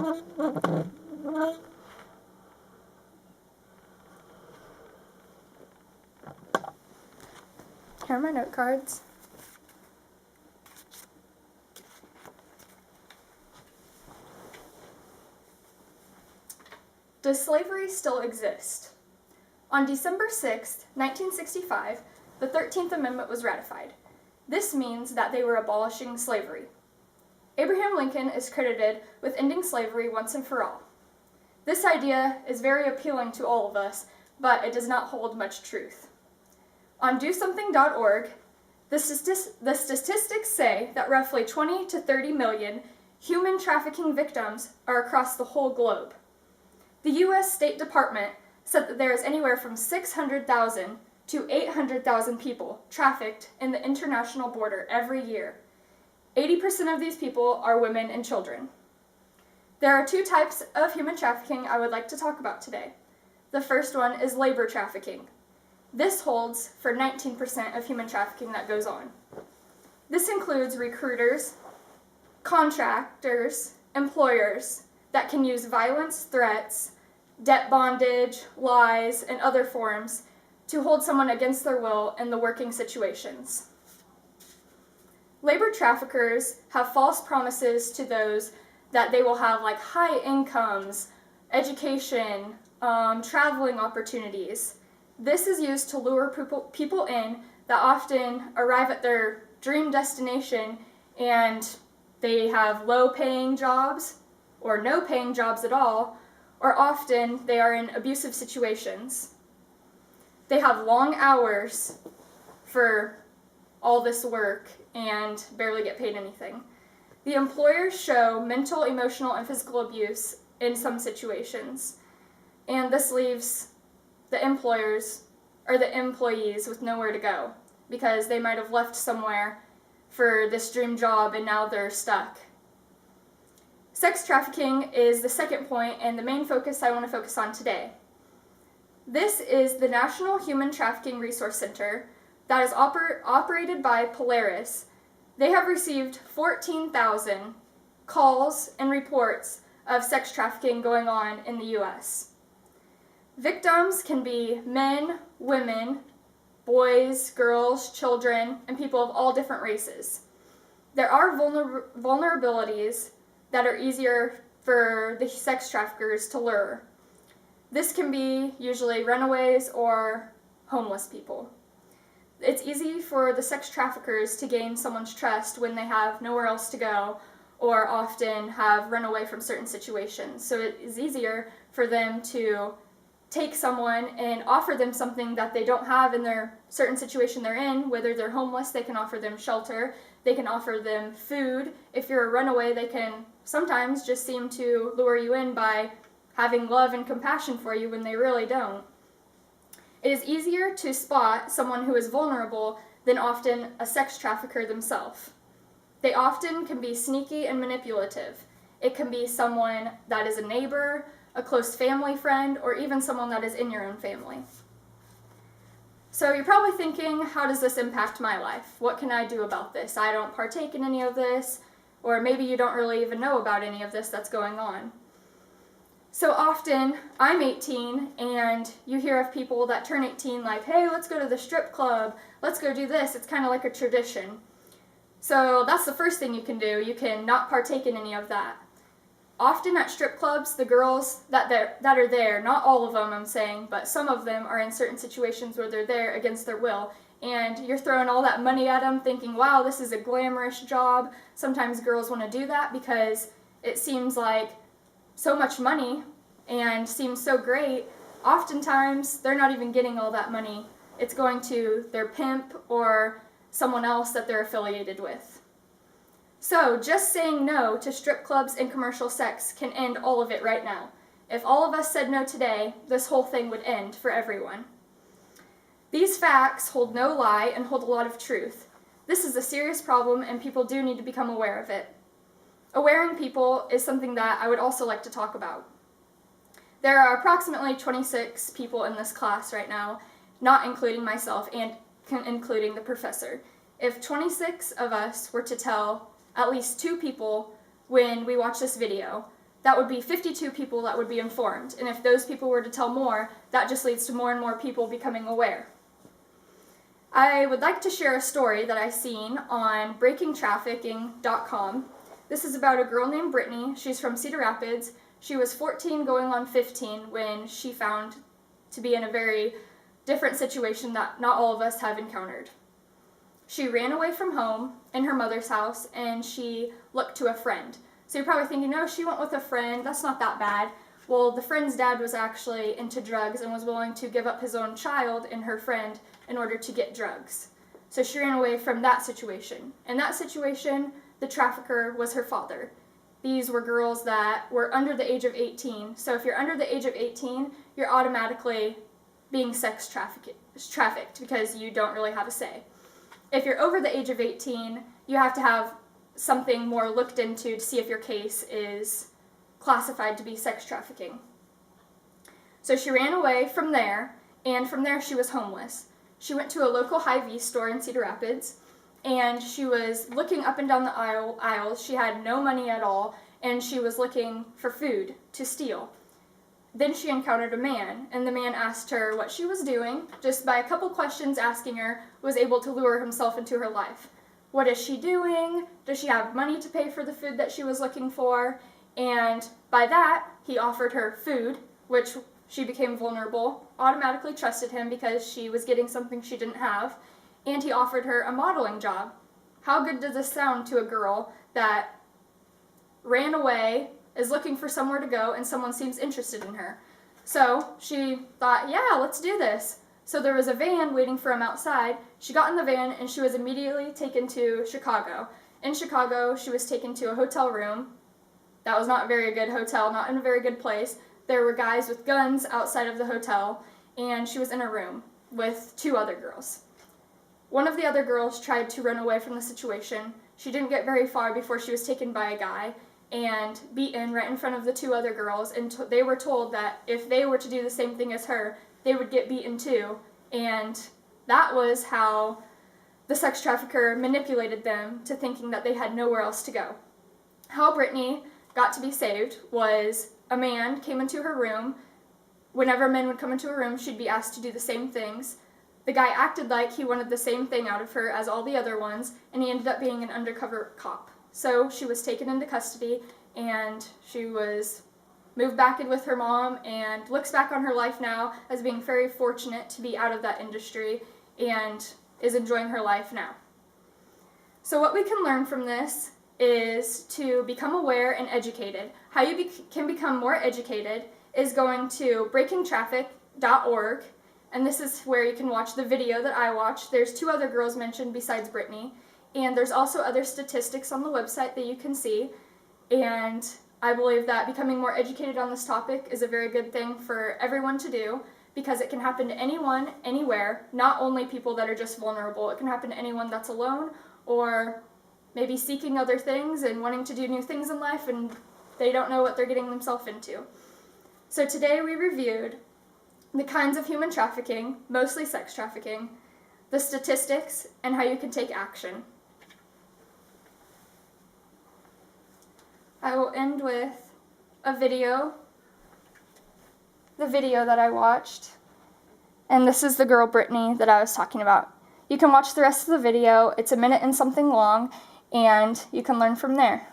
Here are my note cards. Does slavery still exist? On December 6, 1965, the 13th Amendment was ratified. This means that they were abolishing slavery. Abraham Lincoln is credited with ending slavery once and for all. This idea is very appealing to all of us, but it does not hold much truth. On DoSomething.org, the statistics say that roughly 20 to 30 million human trafficking victims are across the whole globe. The U.S. State Department said that there is anywhere from 600,000 to 800,000 people trafficked in the international border every year. 80% of these people are women and children. There are two types of human trafficking I would like to talk about today. The first one is labor trafficking. This holds for 19% of human trafficking that goes on. This includes recruiters, contractors, employers that can use violence, threats, debt bondage, lies, and other forms to hold someone against their will in the working situations. Labor traffickers have false promises to those that they will have like high incomes, education, traveling opportunities. This is used to lure people in that often arrive at their dream destination and they have low-paying jobs or no-paying jobs at all, or often they are in abusive situations. They have long hours for all this work and barely get paid anything. The employers show mental, emotional, and physical abuse in some situations, and this leaves the employers or the employees with nowhere to go because they might have left somewhere for this dream job and now they're stuck. Sex trafficking is the second point and the main focus I want to focus on today. This is the National Human Trafficking Resource Center that is operated by Polaris. They have received 14,000 calls and reports of sex trafficking going on in the U.S. Victims can be men, women, boys, girls, children, and people of all different races. There are vulnerabilities that are easier for the sex traffickers to lure. This can be usually runaways or homeless people. It's easy for the sex traffickers to gain someone's trust when they have nowhere else to go or often have run away from certain situations. So it is easier for them to take someone and offer them something that they don't have in their certain situation they're in. Whether they're homeless, they can offer them shelter. They can offer them food. If you're a runaway, they can sometimes just seem to lure you in by having love and compassion for you when they really don't. It is easier to spot someone who is vulnerable than often a sex trafficker themselves. They often can be sneaky and manipulative. It can be someone that is a neighbor, a close family friend, or even someone that is in your own family. So you're probably thinking, how does this impact my life? What can I do about this? I don't partake in any of this, or maybe you don't really even know about any of this that's going on. So often, I'm 18, and you hear of people that turn 18 like, hey, let's go to the strip club, let's go do this. It's kind of like a tradition. So that's the first thing you can do. You can not partake in any of that. Often at strip clubs, the girls that are there, not all of them I'm saying, but some of them are in certain situations where they're there against their will, and you're throwing all that money at them thinking, wow, this is a glamorous job. Sometimes girls want to do that because it seems like so much money and seems so great. Oftentimes, they're not even getting all that money. It's going to their pimp or someone else that they're affiliated with. So just saying no to strip clubs and commercial sex can end all of it right now. If all of us said no today, this whole thing would end for everyone. These facts hold no lie and hold a lot of truth. This is a serious problem and people do need to become aware of it. Awareing people is something that I would also like to talk about. There are approximately 26 people in this class right now, not including myself and including the professor. If 26 of us were to tell at least 2 people when we watch this video that would be 52 people that would be informed. And if those people were to tell more, that just leads to more and more people becoming aware. I would like to share a story that I seen on breakingtrafficking.com. This is about a girl named Brittany. She's from Cedar Rapids. She was 14 going on 15 when she found to be in a very different situation that not all of us have encountered. She ran away from home in her mother's house and she looked to a friend. So you're probably thinking, no, she went with a friend, that's not that bad. Well, the friend's dad was actually into drugs and was willing to give up his own child and her friend in order to get drugs. So she ran away from that situation. In that situation, the trafficker was her father. These were girls that were under the age of 18. So if you're under the age of 18, you're automatically being sex trafficked because you don't really have a say. If you're over the age of 18, you have to have something more looked into to see if your case is classified to be sex trafficking. So she ran away from there, and from there she was homeless. She went to a local Hy-Vee store in Cedar Rapids, and she was looking up and down the aisles. She had no money at all, and she was looking for food to steal. Then she encountered a man, and the man asked her what she was doing. Just by a couple questions asking her, was able to lure himself into her life. What is she doing? Does she have money to pay for the food that she was looking for? And by that, he offered her food, which she became vulnerable, automatically trusted him because she was getting something she didn't have, and he offered her a modeling job. How good does this sound to a girl that ran away, is looking for somewhere to go, and someone seems interested in her? So she thought, yeah, let's do this. So there was a van waiting for him outside. She got in the van and she was immediately taken to Chicago. In Chicago, she was taken to a hotel room. That was not a very good hotel, not in a very good place. There were guys with guns outside of the hotel, and she was in a room with 2 other girls. One of the other girls tried to run away from the situation. She didn't get very far before she was taken by a guy and beaten right in front of the 2 other girls, and they were told that if they were to do the same thing as her, they would get beaten too, and that was how the sex trafficker manipulated them to thinking that they had nowhere else to go. How Brittany got to be saved was a man came into her room. Whenever men would come into her room, she'd be asked to do the same things. The guy acted like he wanted the same thing out of her as all the other ones, and he ended up being an undercover cop. So she was taken into custody, and she was moved back in with her mom, and looks back on her life now as being very fortunate to be out of that industry and is enjoying her life now. So what we can learn from this is to become aware and educated. How you can become more educated is going to breakingtraffic.org, and this is where you can watch the video that I watched. There's 2 other girls mentioned besides Brittany, and there's also other statistics on the website that you can see, and I believe that becoming more educated on this topic is a very good thing for everyone to do because it can happen to anyone, anywhere, not only people that are just vulnerable. It can happen to anyone that's alone or maybe seeking other things and wanting to do new things in life and they don't know what they're getting themselves into. So today we reviewed the kinds of human trafficking, mostly sex trafficking, the statistics, and how you can take action. I will end with a video, the video that I watched, and this is the girl Brittany that I was talking about. You can watch the rest of the video. It's 1 minute and something long, and you can learn from there.